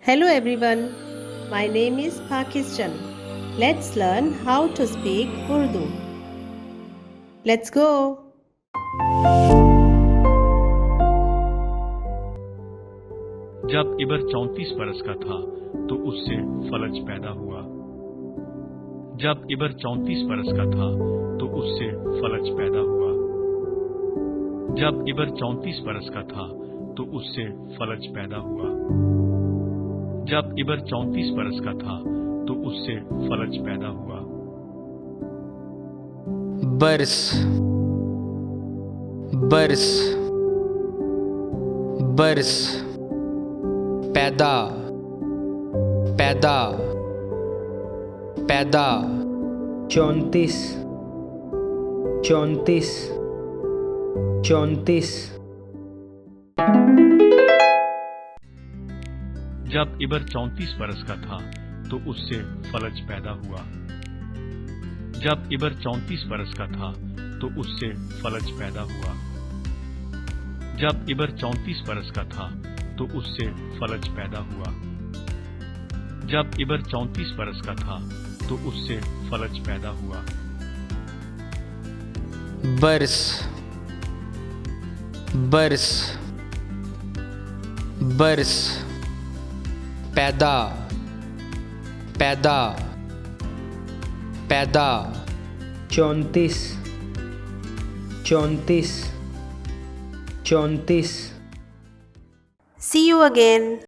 Hello everyone, my name is Pakistan. Let's learn how to speak Urdu. Let's go. जब इबर 34 बरस का था तो उससे फलज पैदा हुआ। जब इबर 34 बरस का था तो उससे फलज पैदा हुआ। जब इबर 34 बरस का था तो उससे फलज पैदा हुआ। जब इबर 34 बरस का था तो उससे फलज पैदा हुआ। बरस बरस बरस पैदा पैदा पैदा 34 34 34 जब इबर 34 बरस का था तो उससे फलज पैदा हुआ। जब इबर 34 बरस का था तो उससे फलज पैदा हुआ। जब इबर 34 बरस का था तो उससे फलज पैदा हुआ। जब इबर 34 बरस का था तो उससे फलज पैदा हुआ। बरस बरस बरस पैदा पैदा पैदा 34 34 34 See you again.